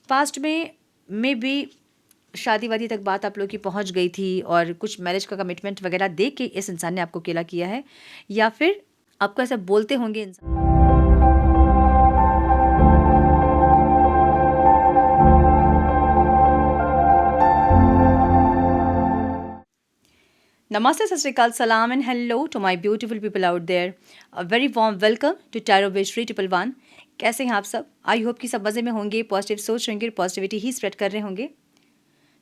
Past में भी शादी वादी तक बात आप लोग की पहुंच गई थी और कुछ मैरिज का कमिटमेंट वगैरह दे के इस इंसान ने आपको अकेला किया है, या फिर आपको ऐसा बोलते होंगे इंसान। Namaste, Sat Sri Akal, Salam and hello to my beautiful people out there. A very warm welcome to Tarot Wish 311. कैसे हैं आप सब? आई होप कि सब मज़े में होंगे, पॉजिटिव सोच रहे होंगे, पॉजिटिविटी ही स्प्रेड कर रहे होंगे।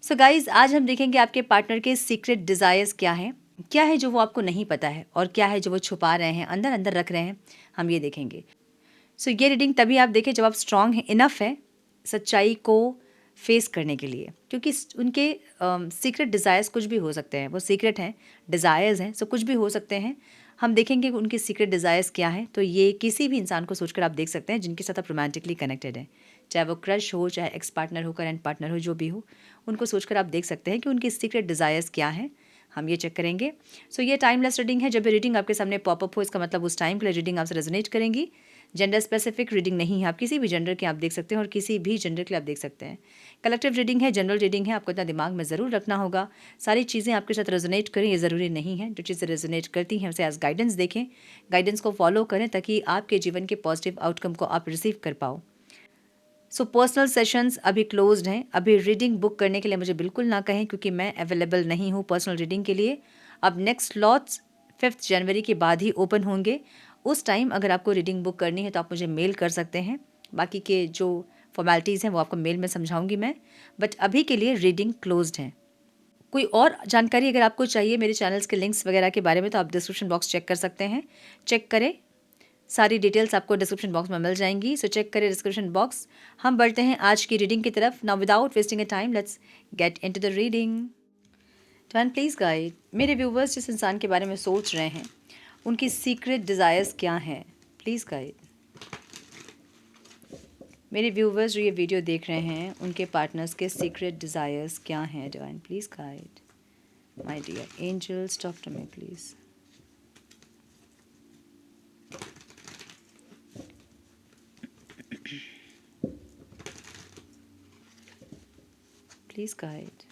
सो गाइज, आज हम देखेंगे आपके पार्टनर के सीक्रेट डिज़ायर्स क्या हैं, क्या है जो वो आपको नहीं पता है और क्या है जो वो छुपा रहे हैं, अंदर अंदर रख रहे हैं, हम ये देखेंगे। सो ये रीडिंग तभी आप देखें जब आप स्ट्रांग हैं, इनफ है सच्चाई को फेस करने के लिए, क्योंकि उनके सीक्रेट डिज़ायर्स कुछ भी हो सकते हैं। वो सीक्रेट हैं, डिज़ायर्स हैं, सो कुछ भी हो सकते हैं। हम देखेंगे कि उनके सीक्रेट डिज़ायर्स क्या हैं। तो ये किसी भी इंसान को सोचकर आप देख सकते हैं जिनके साथ आप रोमांटिकली कनेक्टेड हैं, चाहे वो क्रश हो, चाहे एक्स पार्टनर हो, करंट पार्टनर हो, जो भी हो, उनको सोचकर आप देख सकते हैं कि उनके सीक्रेट डिज़ायर्स क्या हैं। हम ये चेक करेंगे। सो ये टाइमलेस रीडिंग है। जब ये रीडिंग आपके सामने पॉपअप हो, इसका मतलब उस टाइम के लिए रीडिंग आपसे रेजोनेट करेंगी। जेंडर स्पेसिफिक रीडिंग नहीं है, आप किसी भी जेंडर के आप देख सकते हैं और किसी भी जेंडर के लिए आप देख सकते हैं। कलेक्टिव रीडिंग है, जनरल रीडिंग है। आपको इतना दिमाग में ज़रूर रखना होगा, सारी चीज़ें आपके साथ रेजोनेट करें ये ज़रूरी नहीं है। जो चीज़ें रेजोनेट करती हैं उसे एज गाइडेंस देखें, गाइडेंस को फॉलो करें ताकि आपके जीवन के पॉजिटिव आउटकम को आप रिसीव कर पाओ। सो पर्सनल सेशंस अभी क्लोज्ड हैं। अभी रीडिंग बुक करने के लिए मुझे बिल्कुल ना कहें, क्योंकि मैं अवेलेबल नहीं हूँ पर्सनल रीडिंग के लिए। अब नेक्स्ट स्लॉट्स 5 जनवरी के बाद ही ओपन होंगे। उस टाइम अगर आपको रीडिंग बुक करनी है तो आप मुझे मेल कर सकते हैं। बाकी के जो फॉर्मेलिटीज़ हैं वो आपको मेल में समझाऊंगी मैं, बट अभी के लिए रीडिंग क्लोज्ड है। कोई और जानकारी अगर आपको चाहिए मेरे चैनल्स के लिंक्स वगैरह के बारे में तो आप डिस्क्रिप्शन बॉक्स चेक कर सकते हैं। चेक करें, सारी डिटेल्स आपको डिस्क्रिप्शन बॉक्स में मिल जाएंगी। सो चेक करें डिस्क्रिप्शन बॉक्स। हम बढ़ते हैं आज की रीडिंग की तरफ। Now without wasting a time let's get into the reading. Turn please guide. मेरे व्यूवर्स जिस इंसान के बारे में सोच रहे हैं उनकी सीक्रेट डिज़ायर्स क्या हैं, प्लीज़ गाइड। मेरे व्यूवर्स जो ये वीडियो देख रहे हैं उनके पार्टनर्स के सीक्रेट डिज़ायर्स क्या हैं, divine please guide. My dear angels talk to me please. Please guide.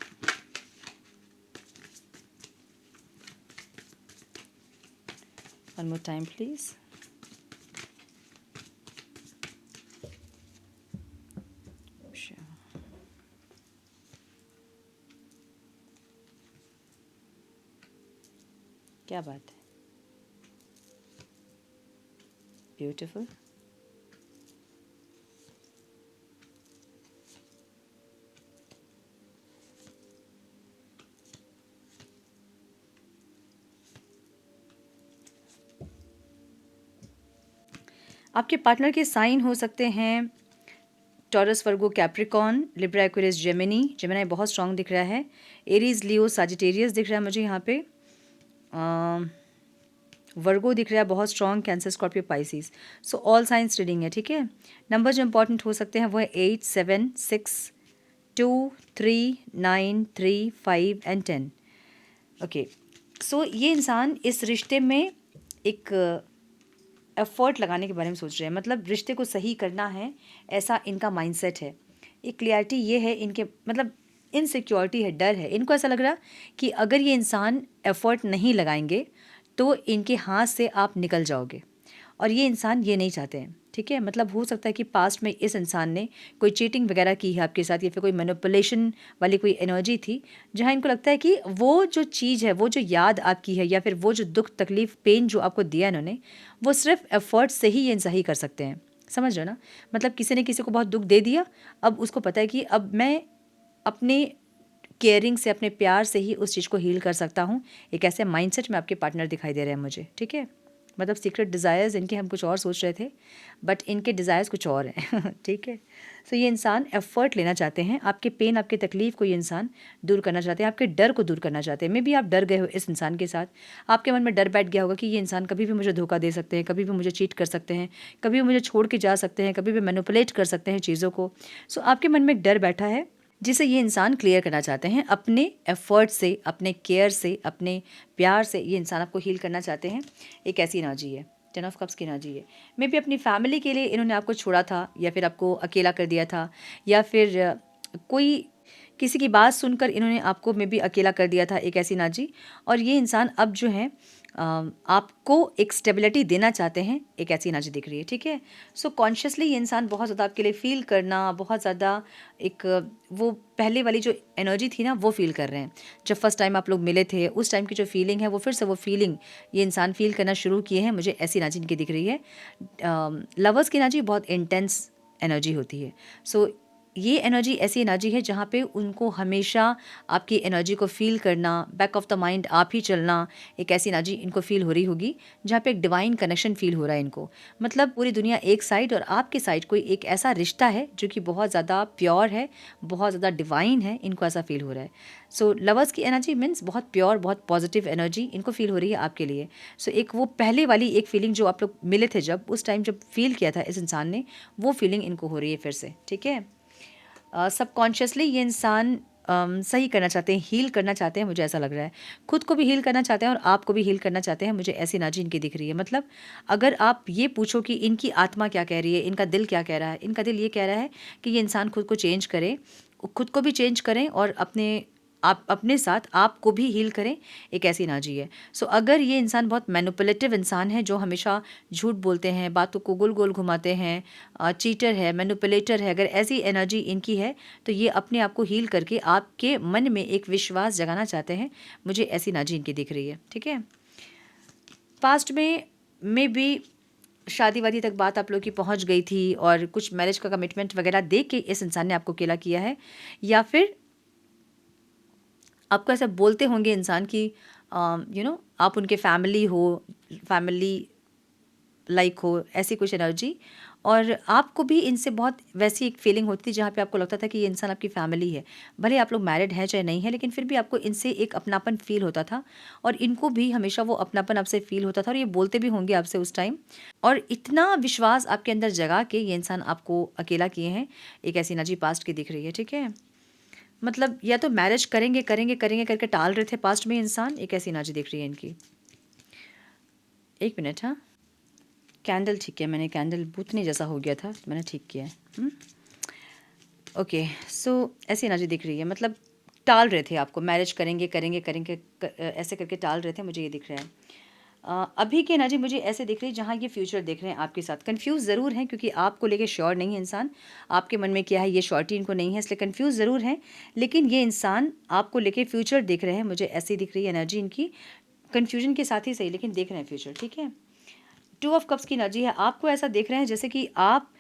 One more time, please. Sure. क्या बात है, ब्यूटीफुल। आपके पार्टनर के साइन हो सकते हैं Taurus, Virgo, Capricorn, Libra, Aquarius, Gemini. Gemini बहुत स्ट्रांग दिख रहा है। एरीज, लियो, सजिटेरियस दिख रहा है मुझे यहाँ पे। वर्गो दिख रहा है बहुत strong, cancer, Scorpio, Pisces. So all science reading है, ठीक है। नंबर जो इंपॉर्टेंट हो सकते हैं वो है 8, 7, 6, 2, 3, 9, 3, 5 एंड 10। ओके, सो ये इंसान इस रिश्ते में एक एफर्ट लगाने के बारे में सोच रहे हैं, मतलब रिश्ते को सही करना है, ऐसा इनका माइंडसेट है। एक क्लियरिटी ये है इनके, मतलब इनसिक्योरिटी है, डर है। इनको ऐसा लग रहा कि अगर ये इंसान एफर्ट नहीं लगाएंगे तो इनके हाथ से आप निकल जाओगे, और ये इंसान ये नहीं चाहते हैं, ठीक है। मतलब हो सकता है कि पास्ट में इस इंसान ने कोई चीटिंग वगैरह की है आपके साथ, या फिर कोई मैनिपुलेशन वाली कोई एनर्जी थी, जहाँ इनको लगता है कि वो जो चीज़ है, वो जो याद आपकी है, या फिर वो जो दुख, तकलीफ, पेन जो आपको दिया इन्होंने, वो सिर्फ एफर्ट से ही ये सही कर सकते हैं। समझ रहे हो ना? मतलब किसी ने किसी को बहुत दुख दे दिया, अब उसको पता है कि अब मैं अपने केयरिंग से, अपने प्यार से ही उस चीज़ को हील कर सकता हूँ। एक ऐसे माइंडसेट में आपके पार्टनर दिखाई दे रहे हैं मुझे, ठीक है। मतलब सीक्रेट डिज़ायर्स इनके हम कुछ और सोच रहे थे, बट इनके डिज़ायर्स कुछ और हैं ठीक है। सो ये इंसान एफर्ट लेना चाहते हैं, आपके पेन, आपकी तकलीफ़ को ये इंसान दूर करना चाहते हैं, आपके डर को दूर करना चाहते हैं। मे बी आप डर गए हो इस इंसान के साथ, आपके मन में डर बैठ गया होगा कि ये इंसान कभी भी मुझे धोखा दे सकते हैं, कभी भी मुझे चीट कर सकते हैं, कभी भी मुझे छोड़ के जा सकते हैं, कभी भी मैनिपुलेट कर सकते हैं चीज़ों को। सो आपके मन में एक डर बैठा है जिसे ये इंसान क्लियर करना चाहते हैं। अपने एफर्ट से, अपने केयर से, अपने प्यार से ये इंसान आपको हील करना चाहते हैं। एक ऐसी एनर्जी है, 10 ऑफ कप्स की एनर्जी है। मे बी अपनी फैमिली के लिए इन्होंने आपको छोड़ा था, या फिर आपको अकेला कर दिया था, या फिर कोई किसी की बात सुनकर इन्होंने आपको मे बी अकेला कर दिया था, एक ऐसी एनर्जी। और ये इंसान अब जो है आपको एक स्टेबिलिटी देना चाहते हैं, एक ऐसी एनर्जी दिख रही है, ठीक है। सो कॉन्शियसली ये इंसान बहुत ज़्यादा आपके लिए फ़ील करना, बहुत ज़्यादा एक वो पहले वाली जो एनर्जी थी ना वो फ़ील कर रहे हैं। जब फर्स्ट टाइम आप लोग मिले थे उस टाइम की जो फीलिंग है वो फिर से वो फीलिंग ये इंसान फ़ील करना शुरू किए हैं, मुझे ऐसी एनर्जी इनकी दिख रही है। लवर्स की एनर्जी बहुत इंटेंस एनर्जी होती है। सो ये एनर्जी ऐसी एनर्जी है जहाँ पे उनको हमेशा आपकी एनर्जी को फ़ील करना, बैक ऑफ द माइंड आप ही चलना, एक ऐसी एनर्जी इनको फ़ील हो रही होगी जहाँ पे एक डिवाइन कनेक्शन फ़ील हो रहा है इनको। मतलब पूरी दुनिया एक साइड और आपके साइड कोई एक ऐसा रिश्ता है जो कि बहुत ज़्यादा प्योर है, बहुत ज़्यादा डिवाइन है, इनको ऐसा फ़ील हो रहा है। सो लवर्स की एनर्जी मीन्स बहुत प्योर, बहुत पॉजिटिव एनर्जी इनको फ़ील हो रही है आपके लिए। सो एक वो पहले वाली एक फ़ीलिंग जो आप लोग मिले थे जब, उस टाइम जब फ़ील किया था इस इंसान ने, वो फीलिंग इनको हो रही है फिर से, ठीक है। सबकॉन्शियसली ये इंसान सही करना चाहते हैं, हील करना चाहते हैं, मुझे ऐसा लग रहा है। खुद को भी हील करना चाहते हैं और आपको भी हील करना चाहते हैं, मुझे ऐसी एनर्जी इनकी दिख रही है। मतलब अगर आप ये पूछो कि इनकी आत्मा क्या कह रही है, इनका दिल क्या कह रहा है, इनका दिल ये कह रहा है कि ये इंसान खुद को चेंज करे, खुद को भी चेंज करें और आप अपने साथ आपको भी हील करें, एक ऐसी एनर्जी है। सो अगर ये इंसान बहुत मैनिपुलेटिव इंसान है जो हमेशा झूठ बोलते हैं, बातों को गोल गोल घुमाते हैं, चीटर है, मैनिपुलेटर है, अगर ऐसी एनर्जी इनकी है तो ये अपने आप को हील करके आपके मन में एक विश्वास जगाना चाहते हैं, मुझे ऐसी एनर्जी इनकी दिख रही है, ठीक है। पास्ट में मे बी शादी वादी तक बात आप लोग की पहुंच गई थी और कुछ मैरिज का कमिटमेंट वगैरह दे के इस इंसान ने आपको अकेला किया है, या फिर आपको ऐसा बोलते होंगे इंसान कि आप उनके फैमिली हो, फैमिली लाइक हो, ऐसी कुछ एनर्जी। और आपको भी इनसे बहुत वैसी एक फीलिंग होती थी जहाँ पे आपको लगता था कि ये इंसान आपकी फैमिली है, भले आप लोग मैरिड हैं चाहे नहीं है, लेकिन फिर भी आपको इनसे एक अपनापन फील होता था और इनको भी हमेशा वो अपनापन आपसे फील होता था और ये बोलते भी होंगे आपसे उस टाइम। और इतना विश्वास आपके अंदर जगा के ये इंसान आपको अकेला किए हैं, एक ऐसी एनर्जी पास्ट की दिख रही है, ठीक है। मतलब या तो मैरिज करेंगे करेंगे करेंगे करके टाल रहे थे पास्ट में इंसान, एक ऐसी एनर्जी दिख रही है इनकी। एक मिनट, हाँ, कैंडल ठीक है, मैंने कैंडल बूथनी जैसा हो गया था तो मैंने ठीक किया है। ओके, सो ऐसी एनर्जी दिख रही है, मतलब टाल रहे थे आपको, मैरिज करेंगे करेंगे करेंगे ऐसे करके टाल रहे थे, मुझे ये दिख रहा है। अभी की एनर्जी मुझे ऐसे दिख रही है जहाँ ये फ्यूचर देख रहे हैं आपके साथ। कंफ्यूज ज़रूर हैं क्योंकि आपको लेके श्योर नहीं है इंसान, आपके मन में क्या है ये श्योरिटी इनको नहीं है, इसलिए कंफ्यूज ज़रूर हैं। लेकिन ये इंसान आपको लेके फ्यूचर देख रहे हैं, मुझे ऐसी दिख रही है एनर्जी इनकी, कन्फ्यूजन के साथ ही सही, लेकिन देख रहे हैं फ्यूचर, ठीक है। 2 ऑफ कप्स की एनर्जी है, आपको ऐसा देख रहे हैं जैसे कि आप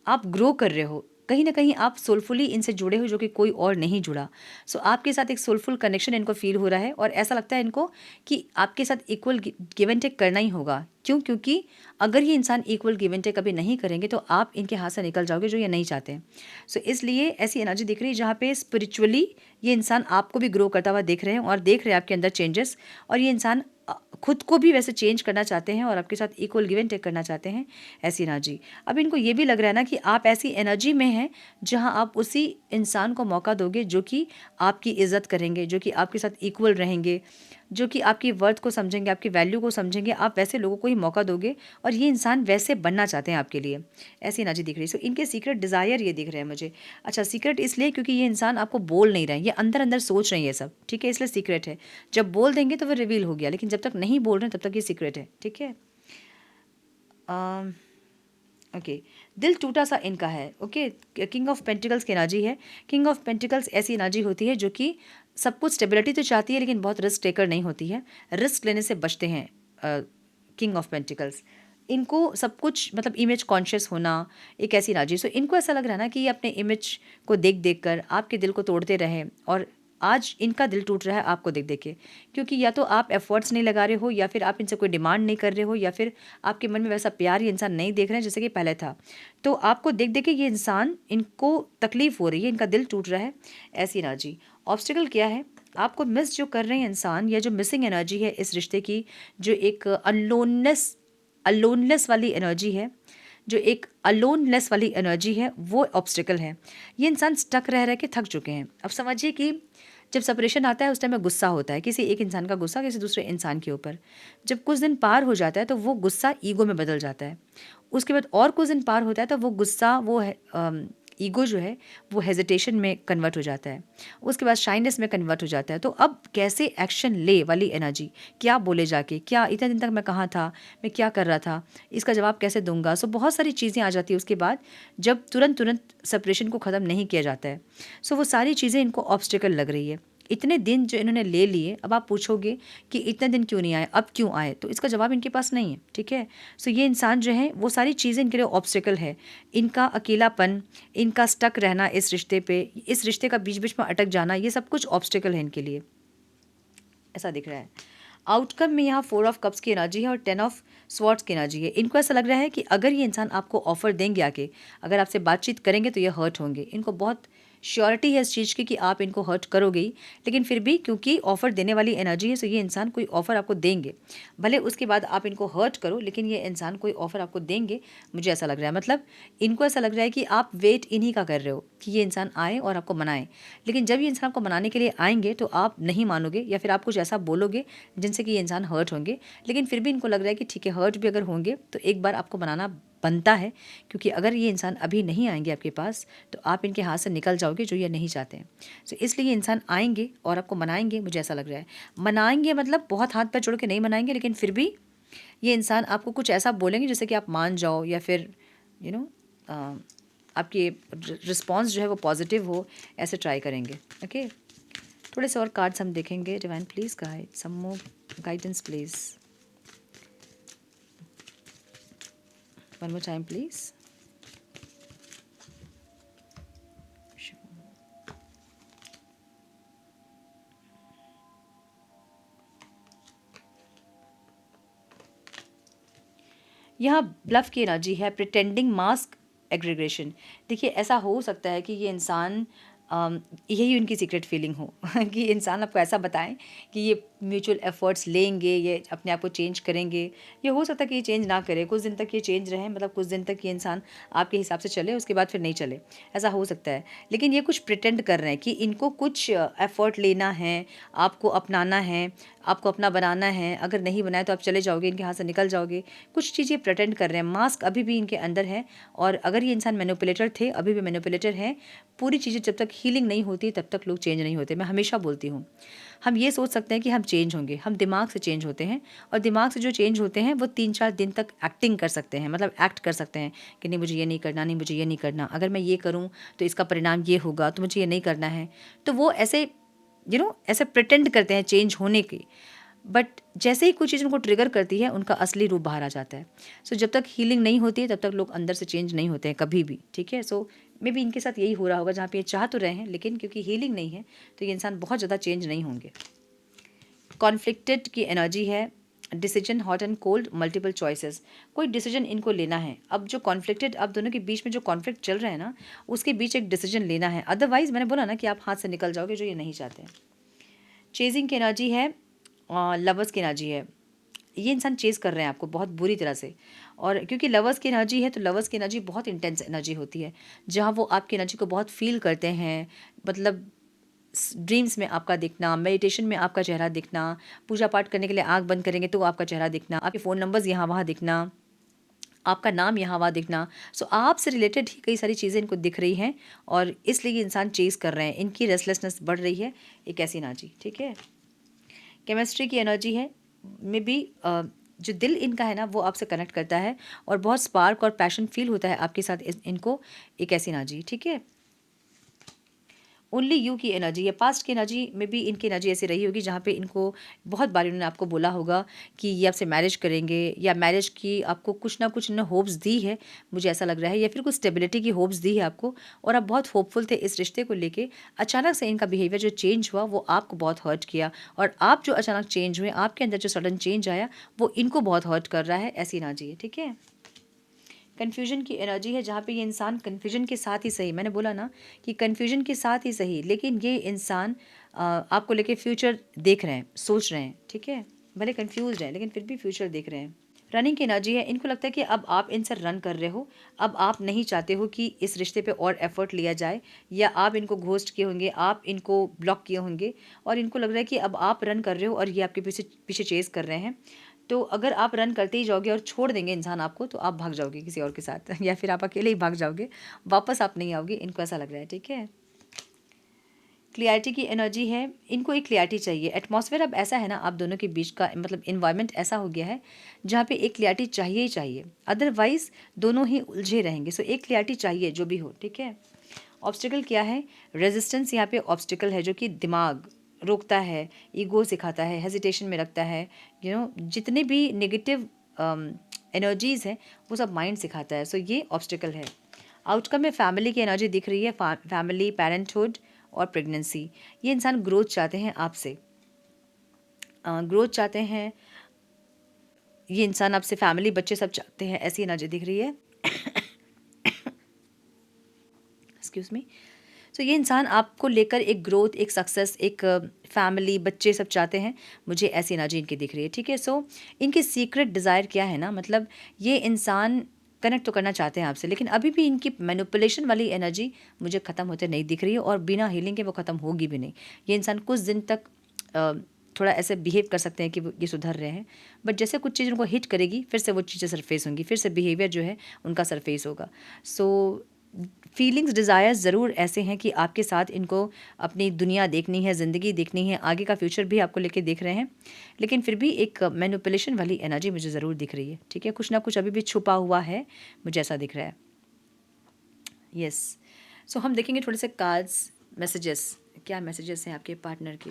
आप ग्रो कर रहे हो, कहीं ना कहीं आप सोलफुली इनसे जुड़े हो जो कि कोई और नहीं जुड़ा। सो आपके साथ एक सोलफुल कनेक्शन इनको फील हो रहा है और ऐसा लगता है इनको कि आपके साथ इक्वल गिव एंड टेक करना ही होगा। क्यों? क्योंकि अगर ये इंसान इक्वल गिव एंड टेक कभी नहीं करेंगे तो आप इनके हाथ से निकल जाओगे, जो ये नहीं चाहते। सो इसलिए ऐसी एनर्जी दिख रही है जहाँ पे स्पिरिचुअली ये इंसान आपको भी ग्रो करता हुआ देख रहे हैं और देख रहे हैं आपके अंदर चेंजेस, और ये इंसान खुद को भी वैसे चेंज करना चाहते हैं और आपके साथ इक्वल गिव एंड टेक करना चाहते हैं, ऐसी एनर्जी। अब इनको ये भी लग रहा है ना कि आप ऐसी एनर्जी में हैं जहां आप उसी इंसान को मौका दोगे जो कि आपकी इज्जत करेंगे, जो कि आपके साथ इक्वल रहेंगे, जो कि आपकी वर्थ को समझेंगे, आपकी वैल्यू को समझेंगे, आप वैसे लोगों को ही मौका दोगे और ये इंसान वैसे बनना चाहते हैं आपके लिए, ऐसी एनर्जी दिख रही है। सो इनके सीक्रेट डिज़ायर ये दिख रहे हैं मुझे। अच्छा, सीक्रेट इसलिए क्योंकि ये इंसान आपको बोल नहीं रहे हैं, ये अंदर अंदर सोच रही है सब, ठीक है, इसलिए सीक्रेट है। जब बोल देंगे तो वो रिवील हो गया, लेकिन जब तक नहीं बोल रहे हैं तब तक ये सीक्रेट है, ठीक है। ओके, दिल टूटा सा इनका है। ओके, किंग ऑफ पेंटिकल्स की एनर्जी है। किंग ऑफ पेंटिकल्स ऐसी एनर्जी होती है जो कि सब कुछ स्टेबिलिटी तो चाहती है लेकिन बहुत रिस्क टेकर नहीं होती है, रिस्क लेने से बचते हैं। किंग ऑफ पेंटिकल्स, इनको सब कुछ मतलब इमेज कॉन्शियस होना, एक ऐसी एनर्जी। सो इनको ऐसा लग रहा है ना कि ये अपने इमेज को देख देख कर आपके दिल को तोड़ते रहे, और आज इनका दिल टूट रहा है आपको देख देख के, क्योंकि या तो आप एफर्ट्स नहीं लगा रहे हो, या फिर आप इनसे कोई डिमांड नहीं कर रहे हो, या फिर आपके मन में वैसा प्यार ये इंसान नहीं देख रहे हैं जैसे कि पहले था। तो आपको देख देख के ये इंसान, इनको तकलीफ हो रही है, इनका दिल टूट रहा है, ऐसी एनर्जी। ऑब्स्टिकल क्या है? आपको मिस जो कर रहे हैं इंसान, या जो मिसिंग एनर्जी है इस रिश्ते की, जो एक अलोनलेस वाली एनर्जी है, जो एक अलोनलेस वाली एनर्जी है, वो ऑब्स्टिकल है। ये इंसान स्टक रह रह के थक चुके हैं। अब समझिए कि जब सेपरेशन आता है उस टाइम में गुस्सा होता है, किसी एक इंसान का गुस्सा किसी दूसरे इंसान के ऊपर। जब कुछ दिन पार हो जाता है तो वो गुस्सा ईगो में बदल जाता है। उसके बाद और कुछ दिन पार होता है तो वो गुस्सा ईगो जो है वो हेजिटेशन में कन्वर्ट हो जाता है। उसके बाद शाइनेस में कन्वर्ट हो जाता है। तो अब कैसे एक्शन ले वाली एनर्जी, क्या बोले जाके, क्या इतने दिन तक मैं कहाँ था, मैं क्या कर रहा था, इसका जवाब कैसे दूंगा। सो बहुत सारी चीज़ें आ जाती है उसके बाद, जब तुरंत तुरंत सेपरेशन को ख़त्म नहीं किया जाता है। सो वो सारी चीज़ें इनको ऑब्स्टिकल लग रही है। इतने दिन जो इन्होंने ले लिए, अब आप पूछोगे कि इतने दिन क्यों नहीं आए, अब क्यों आए, तो इसका जवाब इनके पास नहीं है। ठीक है, सो ये इंसान जो है वो सारी चीज़ें इनके लिए ऑब्स्टिकल है। इनका अकेलापन, इनका स्टक रहना इस रिश्ते पे, इस रिश्ते का बीच बीच में अटक जाना, ये सब कुछ ऑब्स्टिकल है इनके लिए, ऐसा दिख रहा है। आउटकम में यहाँ 4 ऑफ कप्स की एनर्जी है और 10 ऑफ स्वॉर्ड्स की एनर्जी है। इनको ऐसा लग रहा है कि अगर ये इंसान आपको ऑफर देंगे आके, अगर आपसे बातचीत करेंगे तो ये हर्ट होंगे। इनको बहुत श्योरिटी है इस चीज़ की कि आप इनको हर्ट करोगे ही, लेकिन फिर भी क्योंकि ऑफ़र देने वाली एनर्जी है, तो ये इंसान कोई ऑफ़र आपको देंगे। भले उसके बाद आप इनको हर्ट करो, लेकिन ये इंसान कोई ऑफ़र आपको देंगे, मुझे ऐसा लग रहा है। मतलब इनको ऐसा लग रहा है कि आप वेट इन्हीं का कर रहे हो कि ये इंसान आए और आपको मनाए। लेकिन जब ये इंसान आपको मनाने के लिए आएंगे तो आप नहीं मानोगे, या फिर आप कुछ ऐसा बोलोगे जिनसे कि ये इंसान हर्ट होंगे। लेकिन फिर भी इनको लग रहा है कि ठीक है, हर्ट भी अगर होंगे तो एक बार आपको मनाना बनता है, क्योंकि अगर ये इंसान अभी नहीं आएंगे आपके पास तो आप इनके हाथ से निकल जाओगे, जो ये नहीं चाहते हैं। सो इसलिए ये इंसान आएंगे और आपको मनाएंगे, मुझे ऐसा लग रहा है। मनाएंगे मतलब बहुत हाथ पैर जोड़ के नहीं मनाएंगे, लेकिन फिर भी ये इंसान आपको कुछ ऐसा बोलेंगे जिससे कि आप मान जाओ, या फिर यू नो आपकी रिस्पॉन्स जो है वो पॉजिटिव हो, ऐसे ट्राई करेंगे। ओके, थोड़े से और कार्ड्स हम देखेंगे। Divine please guide, some more guidance please, one more time please. यहाँ ब्लफ की एनर्जी है, प्रिटेंडिंग मास्क एग्रीगेशन। देखिए, ऐसा हो सकता है कि ये इंसान यही उनकी सीक्रेट फीलिंग हो कि इंसान आपको ऐसा बताएं कि ये म्यूचुअल एफर्ट्स लेंगे, ये अपने आप को चेंज करेंगे। ये हो सकता है कि ये चेंज ना करे, कुछ दिन तक ये चेंज रहे, मतलब कुछ दिन तक ये इंसान आपके हिसाब से चले, उसके बाद फिर नहीं चले, ऐसा हो सकता है। लेकिन ये कुछ प्रिटेंड कर रहे हैं कि इनको कुछ एफर्ट लेना है, आपको अपनाना है, आपको अपना बनाना है। अगर नहीं बनाए तो आप चले जाओगे, इनके हाथ से निकल जाओगे। कुछ चीज़ें प्रिटेंड कर रहे हैं, मास्क अभी भी इनके अंदर है। और अगर ये इंसान मैनिपुलेटर थे, अभी भी मैनिपुलेटर हैं। पूरी चीज़ें जब तक हीलिंग नहीं होती तब तक लोग चेंज नहीं होते। मैं हमेशा बोलती हूँ, हम ये सोच सकते हैं कि हम चेंज होंगे, हम दिमाग से चेंज होते हैं। और दिमाग से जो चेंज होते हैं वो 3-4 दिन तक एक्टिंग कर सकते हैं, मतलब एक्ट कर सकते हैं कि नहीं मुझे ये नहीं करना, नहीं मुझे ये नहीं करना, अगर मैं ये करूँ तो इसका परिणाम ये होगा, तो मुझे ये नहीं करना है। तो वो ऐसे ऐसे प्रिटेंड करते हैं चेंज होने की। बट जैसे ही कोई चीज़ उनको ट्रिगर करती है, उनका असली रूप बाहर आ जाता है। सो जब तक हीलिंग नहीं होती है तब तक लोग अंदर से चेंज नहीं होते हैं कभी भी। ठीक है, सो मे बी इनके साथ यही हो रहा होगा, जहाँ पे ये चाह तो रहे हैं, लेकिन क्योंकि हीलिंग नहीं है तो ये इंसान बहुत ज़्यादा चेंज नहीं होंगे। कॉन्फ्लिक्टेड की एनर्जी है, decision hot and cold, multiple choices. कोई डिसीजन इनको लेना है। अब जो कॉन्फ्लिक्टेड, अब दोनों के बीच में जो कॉन्फ्लिक्ट चल रहा है ना, उसके बीच एक डिसीजन लेना है। अदरवाइज मैंने बोला ना कि आप हाथ से निकल जाओगे, जो ये नहीं चाहते हैं। चेजिंग की एनर्जी है, लवर्स की एनर्जी है। ये इंसान चेज़ कर रहे हैं आपको बहुत बुरी तरह से। और क्योंकि लवर्स की एनर्जी है तो लवर्स की एनर्जी बहुत इंटेंस एनर्जी होती है, जहाँ वो आपकी एनर्जी को बहुत फील करते हैं। मतलब ड्रीम्स में आपका दिखना, मेडिटेशन में आपका चेहरा दिखना, पूजा पाठ करने के लिए आँख बंद करेंगे तो आपका चेहरा दिखना, आपके फ़ोन नंबर्स यहाँ वहाँ दिखना, आपका नाम यहाँ वहाँ दिखना। सो आपसे रिलेटेड ही कई सारी चीज़ें इनको दिख रही हैं, और इसलिए ये इंसान चेज़ कर रहे हैं। इनकी रेस्टलेसनेस बढ़ रही है, एक ऐसी एनर्जी। ठीक है, केमिस्ट्री की एनर्जी है, मे बी जो दिल इनका है ना वो आपसे कनेक्ट करता है, और बहुत स्पार्क और पैशन फील होता है आपके साथ इनको, एक ऐसी एनर्जी। ठीक है, ओनली यू की एनर्जी है। पास्ट की एनर्जी में भी इनकी एनर्जी ऐसी रही होगी, जहाँ पे इनको बहुत बार इन्होंने आपको बोला होगा कि ये आपसे मैरिज करेंगे, या मैरिज की आपको कुछ ना कुछ इन्होंने होप्स दी है, मुझे ऐसा लग रहा है, या फिर कुछ स्टेबिलिटी की होप्स दी है आपको, और आप बहुत होपफुल थे इस रिश्ते को लेके। अचानक से इनका बिहेवियर जो चेंज हुआ वो आपको बहुत हर्ट किया, और आप जो अचानक चेंज हुए, आपके अंदर जो सडन चेंज आया वो इनको बहुत हर्ट कर रहा है, ऐसी एनर्जी है। ठीक है, कन्फ्यूजन की एनर्जी है, जहाँ पे ये इंसान कन्फ्यूजन के साथ ही सही, मैंने बोला ना कि कन्फ्यूजन के साथ ही सही, लेकिन ये इंसान आपको लेके फ्यूचर देख रहे हैं, सोच रहे हैं। ठीक है, भले कन्फ्यूज हैं लेकिन फिर भी फ्यूचर देख रहे हैं। रनिंग की एनर्जी है। इनको लगता है कि अब आप इनसे रन कर रहे हो, अब आप नहीं चाहते हो कि इस रिश्ते पे और एफर्ट लिया जाए, या आप इनको घोस्ट किए होंगे, आप इनको ब्लॉक किए होंगे, और इनको लग रहा है कि अब आप रन कर रहे हो और ये आपके पीछे पीछे चेज़ कर रहे हैं। तो अगर आप रन करते ही जाओगे और छोड़ देंगे इंसान आपको, तो आप भाग जाओगे किसी और के साथ या फिर आप अकेले ही भाग जाओगे, वापस आप नहीं आओगे, इनको ऐसा लग रहा है। ठीक है, क्लियरिटी की एनर्जी है। इनको एक क्लियरिटी चाहिए। एटमॉस्फेयर अब ऐसा है ना आप दोनों के बीच का, मतलब इन्वायरमेंट ऐसा हो गया है जहाँ पे एक क्लियरिटी चाहिए ही चाहिए, अदरवाइज दोनों ही उलझे रहेंगे। सो एक क्लियरिटी चाहिए जो भी हो। ठीक है, ऑब्स्टिकल क्या है? रेजिस्टेंस यहाँ पे ऑब्स्टिकल है, जो कि दिमाग रोकता है, ईगो सिखाता है, हेजिटेशन में रखता है। जितने भी नेगेटिव एनर्जीज़ हैं वो सब माइंड सिखाता है। सो ये ऑब्स्टिकल है। आउटकम में फैमिली की एनर्जी दिख रही है, फैमिली, पेरेंटहुड और प्रेगनेंसी। ये इंसान ग्रोथ चाहते हैं आपसे, ग्रोथ चाहते हैं ये इंसान आपसे, फैमिली, बच्चे सब चाहते हैं, ऐसी एनर्जी दिख रही है। Excuse me. सो ये इंसान आपको लेकर एक ग्रोथ, एक सक्सेस, एक फैमिली, बच्चे सब चाहते हैं, मुझे ऐसी एनर्जी इनकी दिख रही है। ठीक है, सो इनकी सीक्रेट डिज़ायर क्या है ना, मतलब ये इंसान कनेक्ट तो करना चाहते हैं आपसे, लेकिन अभी भी इनकी मैनिपुलेशन वाली एनर्जी मुझे ख़त्म होते नहीं दिख रही है, और बिना हीलिंग के वो ख़त्म होगी भी नहीं। ये इंसान कुछ दिन तक थोड़ा ऐसे बिहेव कर सकते हैं कि ये सुधर रहे हैं, बट जैसे कुछ चीज़ उनको हिट करेगी फिर से वो चीज़ें सरफेस होंगी, फिर से बिहेवियर जो है उनका सरफेस होगा। सो फीलिंग्स, डिज़ायर्स ज़रूर ऐसे हैं कि आपके साथ इनको अपनी दुनिया देखनी है, ज़िंदगी देखनी है, आगे का फ्यूचर भी आपको लेके देख रहे हैं, लेकिन फिर भी एक मैनिपुलेशन वाली एनर्जी मुझे ज़रूर दिख रही है। ठीक है, कुछ ना कुछ अभी भी छुपा हुआ है, मुझे ऐसा दिख रहा है। यस, सो हम देखेंगे थोड़े से कार्ड्स, मैसेजेस, क्या मैसेजेस हैं आपके पार्टनर के।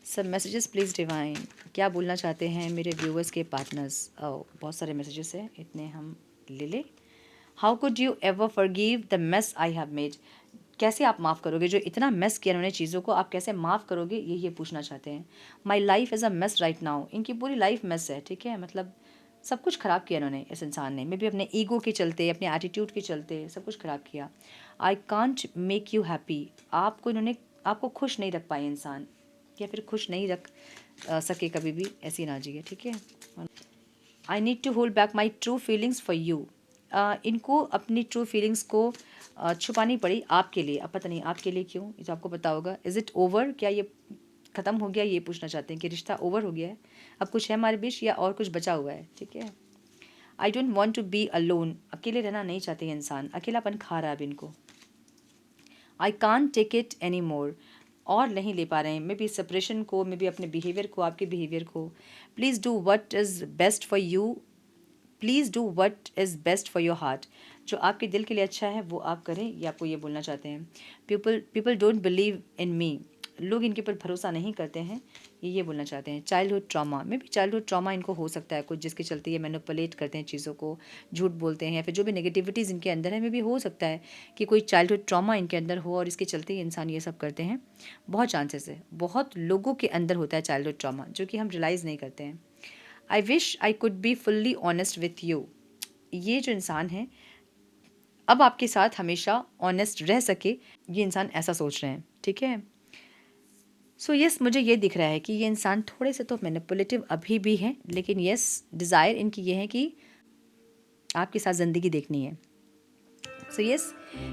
सब मैसेजेस प्लीज़ डिवाइन, क्या बोलना चाहते हैं मेरे व्यूअर्स के पार्टनर्स। बहुत सारे मैसेजेस हैं, इतने हम ले लें। How could you ever forgive the mess I have made, कैसे आप माफ़ करोगे जो इतना मेस किया उन्होंने चीज़ों को, आप कैसे माफ़ करोगे, ये पूछना चाहते हैं। My life is a mess right now, इनकी पूरी लाइफ मेस है। ठीक है, मतलब सब कुछ ख़राब किया इन्होंने, इस इंसान ने, मे बी अपने ईगो के चलते, अपने एटीट्यूड के चलते सब कुछ ख़राब किया। I can't make you happy, आपको खुश नहीं रख पाए इंसान, या फिर खुश नहीं रख सके कभी भी, ऐसी एनर्जी है। ठीक है, I need to hold back my true feelings for you, इनको अपनी ट्रू फीलिंग्स को छुपानी पड़ी आपके लिए। अब पता नहीं आपके लिए क्यों, ये तो आपको पता होगा। इज़ इट ओवर, क्या ये ख़त्म हो गया, ये पूछना चाहते हैं कि रिश्ता ओवर हो गया है, अब कुछ है हमारे बीच या और कुछ बचा हुआ है। ठीक है, I don't want to be alone, अकेले रहना नहीं चाहते हैं इंसान, अकेलापन खा रहा है अब इनको। I can't take it any more, और नहीं ले पा रहे हैं, मे बी सेपरेशन को, मे बी अपने बिहेवियर को, आपके बिहेवियर को। Please do what is best for you, please do what is best for your heart, जो आपके दिल के लिए अच्छा है वो आप करें, ये आपको ये बोलना चाहते हैं। पीपल डोंट बिलीव इन मी, लोग इनके ऊपर भरोसा नहीं करते हैं, ये बोलना चाहते हैं। चाइल्डहुड ट्रॉमा, में भी चाइल्डहुड ट्रॉमा इनको हो सकता है कुछ, जिसके चलते ये मैनिपुलेट करते हैं चीज़ों को, झूठ बोलते हैं, या फिर जो भी नेगेटिविटीज़ इनके अंदर है, में भी हो सकता है कि कोई चाइल्डहुड ट्रॉमा इनके अंदर हो और इसके चलते ही इंसान ये सब करते हैं। बहुत चांसेस है, बहुत लोगों के अंदर होता है चाइल्डहुड ट्रॉमा, जो कि हम रियलाइज़ नहीं करते हैं। I wish I could be fully honest with you, ये जो इंसान है अब आपके साथ हमेशा ऑनेस्ट रह सके, ये इंसान ऐसा सोच रहे हैं। ठीक है, सो यस, मुझे ये दिख रहा है कि ये इंसान थोड़े से तो मैनिपुलेटिव अभी भी हैं, लेकिन यस, डिज़ायर इनकी ये है कि आपके साथ ज़िंदगी देखनी है। सो यस,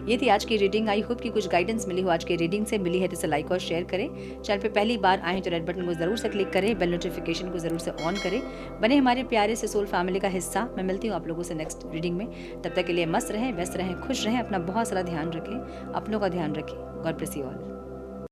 ये थी आज की रीडिंग। आई होप कि कुछ गाइडेंस मिली हो आज के रीडिंग से, मिली है तो इसे लाइक और शेयर करें। चैनल पे पहली बार आए तो रेड बटन को ज़रूर से क्लिक करें, बेल नोटिफिकेशन को ज़रूर से ऑन करें, बने हमारे प्यारे से सोल फैमिली का हिस्सा। मैं मिलती हूँ आप लोगों से नेक्स्ट रीडिंग में, तब तक के लिए मस्त रहें, व्यस्त रहें, खुश रहें, अपना बहुत सारा ध्यान रखें, अपनों का ध्यान रखें। God bless you all.